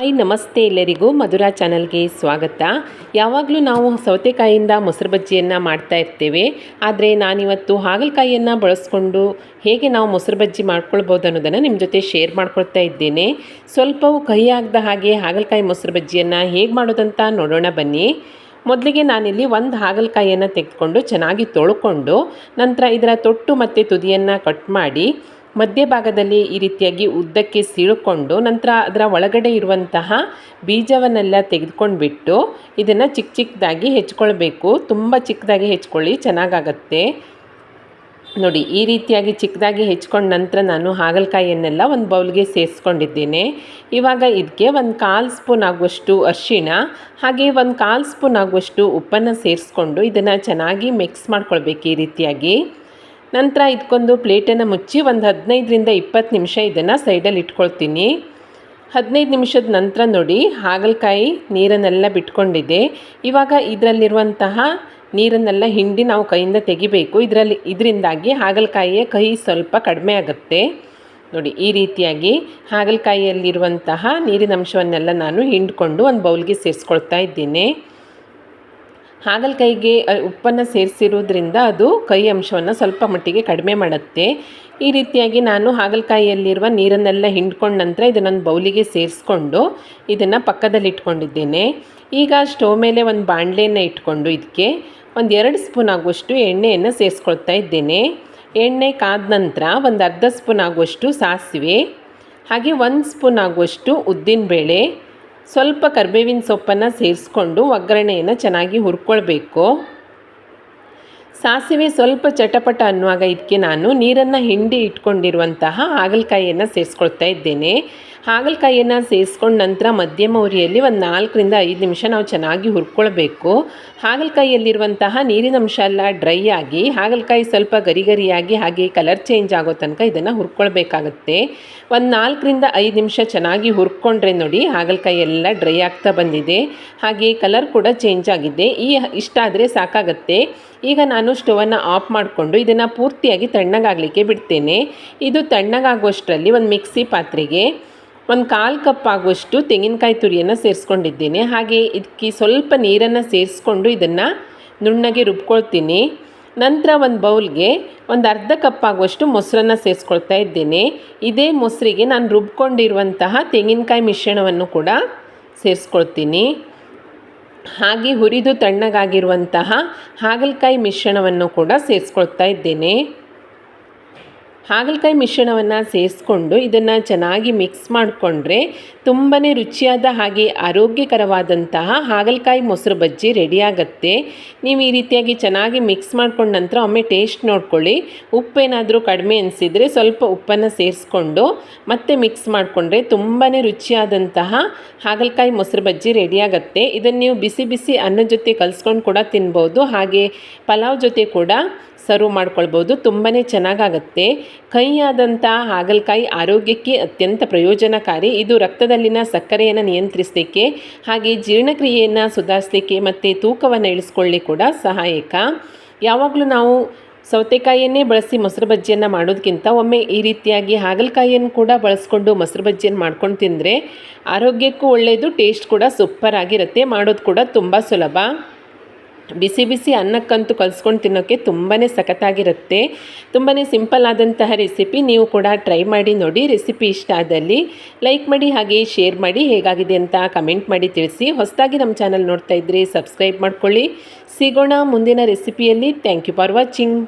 Hi ನಮಸ್ತೆ ಎಲ್ಲರಿಗೂ ಮಧುರಾ ಚಾನಲ್ಗೆ ಸ್ವಾಗತ. ಯಾವಾಗಲೂ ನಾವು ಸೌತೆಕಾಯಿಯಿಂದ ಮೊಸರು ಬಜ್ಜಿಯನ್ನು ಮಾಡ್ತಾ ಇರ್ತೇವೆ. ಆದರೆ ನಾನಿವತ್ತು ಹಾಗಲಕಾಯಿಯನ್ನು ಬಳಸ್ಕೊಂಡು ಹೇಗೆ ನಾವು ಮೊಸರು ಬಜ್ಜಿ ಮಾಡ್ಕೊಳ್ಬೋದು ಅನ್ನೋದನ್ನು ನಿಮ್ಮ ಜೊತೆ ಶೇರ್ ಮಾಡ್ಕೊಳ್ತಾ ಇದ್ದೇನೆ. ಸ್ವಲ್ಪವೂ ಕಹಿ ಆಗದ ಹಾಗೆ ಹಾಗಲಕಾಯಿ ಮೊಸರು ಬಜ್ಜಿಯನ್ನು ಹೇಗೆ ಮಾಡೋದಂತ ನೋಡೋಣ ಬನ್ನಿ. ಮೊದಲಿಗೆ ನಾನಿಲ್ಲಿ ಒಂದು ಹಾಗಲಕಾಯಿಯನ್ನು ತೆಗೆದುಕೊಂಡು ಚೆನ್ನಾಗಿ ತೊಳ್ಕೊಂಡು ನಂತರ ಇದರ ತೊಟ್ಟು ಮತ್ತು ತುದಿಯನ್ನು ಕಟ್ ಮಾಡಿ ಮಧ್ಯಭಾಗದಲ್ಲಿ ಈ ರೀತಿಯಾಗಿ ಉದ್ದಕ್ಕೆ ಸೀಳಿಕೊಂಡು ನಂತರ ಅದರ ಒಳಗಡೆ ಇರುವಂತಹ ಬೀಜವನ್ನೆಲ್ಲ ತೆಗೆದುಕೊಂಡ್ಬಿಟ್ಟು ಇದನ್ನು ಚಿಕ್ಕ ಚಿಕ್ಕದಾಗಿ ಹೆಚ್ಕೊಳ್ಬೇಕು. ತುಂಬ ಚಿಕ್ಕದಾಗಿ ಹೆಚ್ಕೊಳ್ಳಿ, ಚೆನ್ನಾಗಾಗತ್ತೆ ನೋಡಿ. ಈ ರೀತಿಯಾಗಿ ಚಿಕ್ಕದಾಗಿ ಹೆಚ್ಕೊಂಡ ನಂತರ ನಾನು ಹಾಗಲಕಾಯಿಯನ್ನೆಲ್ಲ ಒಂದು ಬೌಲ್ಗೆ ಸೇರಿಸ್ಕೊಂಡಿದ್ದೇನೆ. ಇವಾಗ ಇದಕ್ಕೆ 1/4 ಸ್ಪೂನ್ ಆಗುವಷ್ಟು ಅರಿಶಿಣ ಹಾಗೆ 1/4 ಸ್ಪೂನ್ ಆಗುವಷ್ಟು ಉಪ್ಪನ್ನು ಸೇರಿಸ್ಕೊಂಡು ಇದನ್ನು ಚೆನ್ನಾಗಿ ಮಿಕ್ಸ್ ಮಾಡ್ಕೊಳ್ಬೇಕು ಈ ರೀತಿಯಾಗಿ. ನಂತರ ಇದಕ್ಕೊಂದು ಪ್ಲೇಟನ್ನು ಮುಚ್ಚಿ ಒಂದು 15ರಿಂದ 20 ನಿಮಿಷ ಇದನ್ನು ಸೈಡಲ್ಲಿ ಇಟ್ಕೊಳ್ತೀನಿ. 15 ನಿಮಿಷದ ನಂತರ ನೋಡಿ ಹಾಗಲಕಾಯಿ ನೀರನ್ನೆಲ್ಲ ಬಿಟ್ಕೊಂಡಿದೆ. ಇವಾಗ ಇದರಲ್ಲಿರುವಂತಹ ನೀರನ್ನೆಲ್ಲ ಹಿಂಡಿ ನಾವು ಕೈಯಿಂದ ತೆಗಿಬೇಕು. ಇದರಿಂದಾಗಿ ಹಾಗಲಕಾಯಿಯ ಕಹಿ ಸ್ವಲ್ಪ ಕಡಿಮೆ ಆಗುತ್ತೆ ನೋಡಿ. ಈ ರೀತಿಯಾಗಿ ಹಾಗಲಕಾಯಿಯಲ್ಲಿರುವಂತಹ ನೀರಿನ ಅಂಶವನ್ನೆಲ್ಲ ನಾನು ಹಿಂಡ್ಕೊಂಡು ಒಂದು ಬೌಲ್ಗೆ ಸೇರಿಸ್ಕೊಳ್ತಾ ಇದ್ದೇನೆ. ಹಾಗಲಕಾಯಿಗೆ ಉಪ್ಪನ್ನು ಸೇರಿಸಿರೋದ್ರಿಂದ ಅದು ಕಹಿ ಅಂಶವನ್ನು ಸ್ವಲ್ಪ ಮಟ್ಟಿಗೆ ಕಡಿಮೆ ಮಾಡುತ್ತೆ. ಈ ರೀತಿಯಾಗಿ ನಾನು ಹಾಗಲಕಾಯಿಯಲ್ಲಿರುವ ನೀರನ್ನೆಲ್ಲ ಹಿಂಡ್ಕೊಂಡ ನಂತರ ಇದನ್ನೊಂದು ಬೌಲಿಗೆ ಸೇರಿಸ್ಕೊಂಡು ಇದನ್ನು ಪಕ್ಕದಲ್ಲಿ ಇಟ್ಕೊಂಡಿದ್ದೇನೆ. ಈಗ ಸ್ಟವ್ ಮೇಲೆ ಒಂದು ಬಾಣಲೆಯನ್ನು ಇಟ್ಕೊಂಡು ಇದಕ್ಕೆ 2 ಸ್ಪೂನ್ ಆಗುವಷ್ಟು ಎಣ್ಣೆಯನ್ನು ಸೇರಿಸ್ಕೊಳ್ತಾ ಇದ್ದೇನೆ. ಎಣ್ಣೆ ಕಾದ ನಂತರ ಒಂದು ಅರ್ಧ ಸ್ಪೂನ್ ಆಗುವಷ್ಟು ಸಾಸಿವೆ ಹಾಗೆ 1 ಸ್ಪೂನ್ ಆಗುವಷ್ಟು ಉದ್ದಿನಬೇಳೆ, ಸ್ವಲ್ಪ ಕರಿಬೇವಿನ ಸೊಪ್ಪನ್ನು ಸೇರಿಸ್ಕೊಂಡು ಒಗ್ಗರಣೆಯನ್ನು ಚೆನ್ನಾಗಿ ಹುರ್ಕೊಳ್ಬೇಕು. ಸಾಸಿವೆ ಸ್ವಲ್ಪ ಚಟಪಟ ಅನ್ನುವಾಗ ಇದಕ್ಕೆ ನಾನು ನೀರನ್ನು ಹಿಂಡಿ ಇಟ್ಕೊಂಡಿರುವಂತಹ ಹಾಗಲಕಾಯಿಯನ್ನು ಸೇರಿಸ್ಕೊಳ್ತಾ ಇದ್ದೇನೆ. ಹಾಗಲಕಾಯಿಯನ್ನು ಸೇರಿಸ್ಕೊಂಡ ನಂತರ ಮಧ್ಯಮ ಉರಿಯಲ್ಲಿ ಒಂದು 4ರಿಂದ 5 ನಿಮಿಷ ನಾವು ಚೆನ್ನಾಗಿ ಹುರ್ಕೊಳ್ಬೇಕು. ಹಾಗಲಕಾಯಿಯಲ್ಲಿರುವಂತಹ ನೀರಿನ ಅಂಶ ಎಲ್ಲ ಡ್ರೈ ಆಗಿ ಹಾಗಲಕಾಯಿ ಸ್ವಲ್ಪ ಗರಿಗರಿಯಾಗಿ ಹಾಗೆ ಕಲರ್ ಚೇಂಜ್ ಆಗೋ ತನಕ ಇದನ್ನು ಹುರ್ಕೊಳ್ಬೇಕಾಗತ್ತೆ. ಒಂದು 4ರಿಂದ 5 ನಿಮಿಷ ಚೆನ್ನಾಗಿ ಹುರ್ಕೊಂಡ್ರೆ ನೋಡಿ ಹಾಗಲಕಾಯಿ ಎಲ್ಲ ಡ್ರೈ ಆಗ್ತಾ ಬಂದಿದೆ, ಹಾಗೆ ಕಲರ್ ಕೂಡ ಚೇಂಜ್ ಆಗಿದೆ. ಇಷ್ಟಾದರೆ ಸಾಕಾಗತ್ತೆ. ಈಗ ನಾನು ಸ್ಟವನ್ನು ಆಫ್ ಮಾಡಿಕೊಂಡು ಇದನ್ನು ಪೂರ್ತಿಯಾಗಿ ತಣ್ಣಗಾಗಲಿಕ್ಕೆ ಬಿಡ್ತೇನೆ. ಇದು ತಣ್ಣಗಾಗುವಷ್ಟರಲ್ಲಿ ಒಂದು ಮಿಕ್ಸಿ ಪಾತ್ರೆಗೆ 1/4 ಕಪ್ ಆಗುವಷ್ಟು ತೆಂಗಿನಕಾಯಿ ತುರಿಯನ್ನು ಸೇರಿಸ್ಕೊಂಡಿದ್ದೇನೆ. ಹಾಗೆ ಇದಕ್ಕೆ ಸ್ವಲ್ಪ ನೀರನ್ನು ಸೇರಿಸ್ಕೊಂಡು ಇದನ್ನು ನುಣ್ಣಗೆ ರುಬ್ಕೊಳ್ತೀನಿ. ನಂತರ ಒಂದು ಬೌಲ್ಗೆ ಒಂದು ಅರ್ಧ ಕಪ್ ಆಗುವಷ್ಟು ಮೊಸರನ್ನು ಸೇರಿಸ್ಕೊಳ್ತಾ ಇದ್ದೇನೆ. ಇದೇ ಮೊಸರಿಗೆ ನಾನು ರುಬ್ಕೊಂಡಿರುವಂತಹ ತೆಂಗಿನಕಾಯಿ ಮಿಶ್ರಣವನ್ನು ಕೂಡ ಸೇರಿಸ್ಕೊಳ್ತೀನಿ. ಹಾಗೆ ಹುರಿದು ತಣ್ಣಗಾಗಿರುವಂತಹ ಹಾಗಲಕಾಯಿ ಮಿಶ್ರಣವನ್ನು ಕೂಡ ಸೇರಿಸ್ಕೊಳ್ತಾ ಇದ್ದೇನೆ. ಹಾಗಲಕಾಯಿ ಮಿಶ್ರಣವನ್ನು ಸೇರಿಸ್ಕೊಂಡು ಇದನ್ನು ಚೆನ್ನಾಗಿ ಮಿಕ್ಸ್ ಮಾಡಿಕೊಂಡ್ರೆ ತುಂಬಾ ರುಚಿಯಾದ ಹಾಗೆ ಆರೋಗ್ಯಕರವಾದಂತಹ ಹಾಗಲಕಾಯಿ ಮೊಸರು ಬಜ್ಜಿ ರೆಡಿಯಾಗತ್ತೆ. ನೀವು ಈ ರೀತಿಯಾಗಿ ಚೆನ್ನಾಗಿ ಮಿಕ್ಸ್ ಮಾಡ್ಕೊಂಡ ನಂತರ ಒಮ್ಮೆ ಟೇಸ್ಟ್ ನೋಡ್ಕೊಳ್ಳಿ. ಉಪ್ಪೇನಾದರೂ ಕಡಿಮೆ ಅನಿಸಿದರೆ ಸ್ವಲ್ಪ ಉಪ್ಪನ್ನು ಸೇರಿಸ್ಕೊಂಡು ಮತ್ತೆ ಮಿಕ್ಸ್ ಮಾಡಿಕೊಂಡ್ರೆ ತುಂಬಾ ರುಚಿಯಾದಂತಹ ಹಾಗಲಕಾಯಿ ಮೊಸರು ಬಜ್ಜಿ ರೆಡಿಯಾಗತ್ತೆ. ಇದನ್ನು ನೀವು ಬಿಸಿ ಬಿಸಿ ಅನ್ನದ ಜೊತೆ ಕಲಿಸ್ಕೊಂಡು ಕೂಡ ತಿನ್ಬೋದು, ಹಾಗೆ ಪಲಾವ್ ಜೊತೆ ಕೂಡ ಸರ್ವ್ ಮಾಡ್ಕೊಳ್ಬೋದು. ತುಂಬಾ ಚೆನ್ನಾಗಾಗತ್ತೆ. ಕಹಿಯಾದಂಥ ಹಾಗಲಕಾಯಿ ಆರೋಗ್ಯಕ್ಕೆ ಅತ್ಯಂತ ಪ್ರಯೋಜನಕಾರಿ. ಇದು ರಕ್ತದಲ್ಲಿನ ಸಕ್ಕರೆಯನ್ನು ನಿಯಂತ್ರಿಸಲಿಕ್ಕೆ ಹಾಗೆ ಜೀರ್ಣಕ್ರಿಯೆಯನ್ನು ಸುಧಾರಿಸಲಿಕ್ಕೆ ಮತ್ತು ತೂಕವನ್ನು ಇಳಿಸ್ಕೊಳ್ಳಿ ಕೂಡ ಸಹಾಯಕ. ಯಾವಾಗಲೂ ನಾವು ಸೌತೆಕಾಯಿಯನ್ನೇ ಬಳಸಿ ಮೊಸರು ಬಜ್ಜಿಯನ್ನು ಮಾಡೋದಕ್ಕಿಂತ ಒಮ್ಮೆ ಈ ರೀತಿಯಾಗಿ ಹಾಗಲಕಾಯಿಯನ್ನು ಕೂಡ ಬಳಸ್ಕೊಂಡು ಮೊಸರು ಬಜ್ಜಿಯನ್ನು ಮಾಡ್ಕೊಂಡು ತಿಂದರೆ ಆರೋಗ್ಯಕ್ಕೂ ಒಳ್ಳೆಯದು, ಟೇಸ್ಟ್ ಕೂಡ ಸೂಪರ್ ಆಗಿರುತ್ತೆ. ಮಾಡೋದು ಕೂಡ ತುಂಬ ಸುಲಭ. ಬಿಸಿ ಬಿಸಿ ಅನ್ನಕ್ಕಂತೂ ಕಲಿಸ್ಕೊಂಡು ತಿನ್ನೋಕ್ಕೆ ತುಂಬಾ ಸಖತ್ತಾಗಿರುತ್ತೆ. ತುಂಬಾ ಸಿಂಪಲ್ ಆದಂತಹ ರೆಸಿಪಿ. ನೀವು ಕೂಡ ಟ್ರೈ ಮಾಡಿ ನೋಡಿ. ರೆಸಿಪಿ ಇಷ್ಟ ಆದಲ್ಲಿ ಲೈಕ್ ಮಾಡಿ ಹಾಗೆ ಶೇರ್ ಮಾಡಿ. ಹೇಗಾಗಿದೆ ಅಂತ ಕಮೆಂಟ್ ಮಾಡಿ ತಿಳಿಸಿ. ಹೊಸದಾಗಿ ನಮ್ಮ ಚಾನಲ್ ನೋಡ್ತಾ ಇದ್ದರೆ ಸಬ್ಸ್ಕ್ರೈಬ್ ಮಾಡ್ಕೊಳ್ಳಿ. ಸಿಗೋಣ ಮುಂದಿನ ರೆಸಿಪಿಯಲ್ಲಿ. Thank you for watching.